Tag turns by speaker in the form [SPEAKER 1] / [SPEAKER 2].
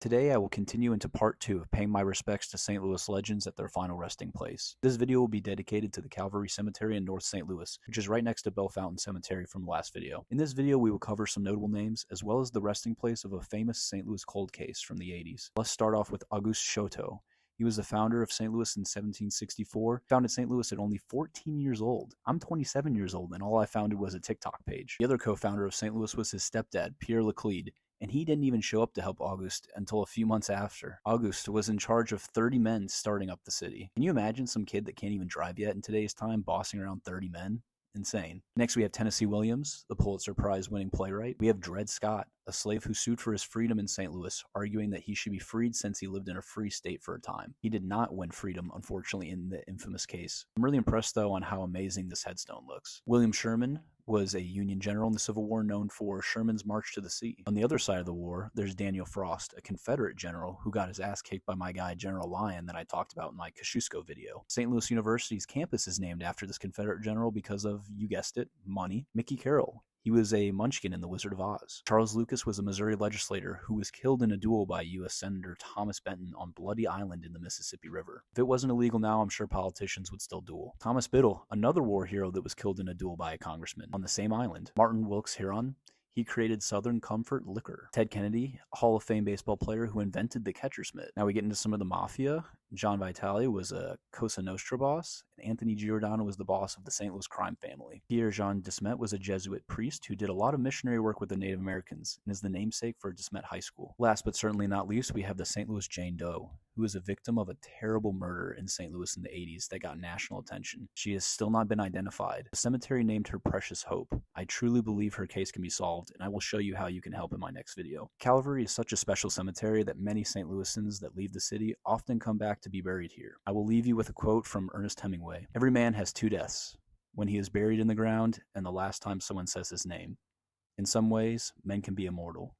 [SPEAKER 1] Today I will continue into part 2 of paying my respects to St. Louis legends at their final resting place. This video will be dedicated to the Calvary Cemetery in North St. Louis, which is right next to Bell Fountain Cemetery from the last video. In this video we will cover some notable names, as well as the resting place of a famous St. Louis cold case from the 80s. Let's start off with Auguste Chouteau. He was the founder of St. Louis in 1764, founded St. Louis at only 14 years old. I'm 27 years old and all I founded was a TikTok page. The other co-founder of St. Louis was his stepdad, Pierre Leclerc, and he didn't even show up to help Auguste until a few months after. Auguste was in charge of 30 men starting up the city. Can you imagine some kid that can't even drive yet in today's time bossing around 30 men? Insane. Next we have Tennessee Williams, the Pulitzer Prize winning playwright. We have Dred Scott, a slave who sued for his freedom in St. Louis, arguing that he should be freed since he lived in a free state for a time. He did not win freedom, unfortunately, in the infamous case. I'm really impressed, though, on how amazing this headstone looks. William Sherman was a Union general in the Civil War known for Sherman's March to the Sea. On the other side of the war, there's Daniel Frost, a Confederate general who got his ass kicked by my guy General Lyon that I talked about in my Kosciuszko video. St. Louis University's campus is named after this Confederate general because of, you guessed it, money. Mickey Carroll. He was a munchkin in The Wizard of Oz. Charles Lucas was a Missouri legislator who was killed in a duel by U.S. Senator Thomas Benton on Bloody Island in the Mississippi River. If it wasn't illegal now, I'm sure politicians would still duel. Thomas Biddle, another war hero that was killed in a duel by a congressman on the same island. Martin Wilkes Huron. He created Southern Comfort Liquor. Ted Kennedy, Hall of Fame baseball player who invented the catcher's mitt. Now we get into some of the mafia. John Vitale was a Cosa Nostra boss, and Anthony Giordano was the boss of the St. Louis crime family. Pierre-Jean Desmet was a Jesuit priest who did a lot of missionary work with the Native Americans and is the namesake for Desmet High School. Last but certainly not least, we have the St. Louis Jane Doe, who was a victim of a terrible murder in St. Louis in the 80s that got national attention. She has still not been identified. The cemetery named her Precious Hope. I truly believe her case can be solved, and I will show you how you can help in my next video. Calvary is such a special cemetery that many St. Louisans that leave the city often come back to be buried here. I will leave you with a quote from Ernest Hemingway. Every man has two deaths, when he is buried in the ground and the last time someone says his name. In some ways, men can be immortal.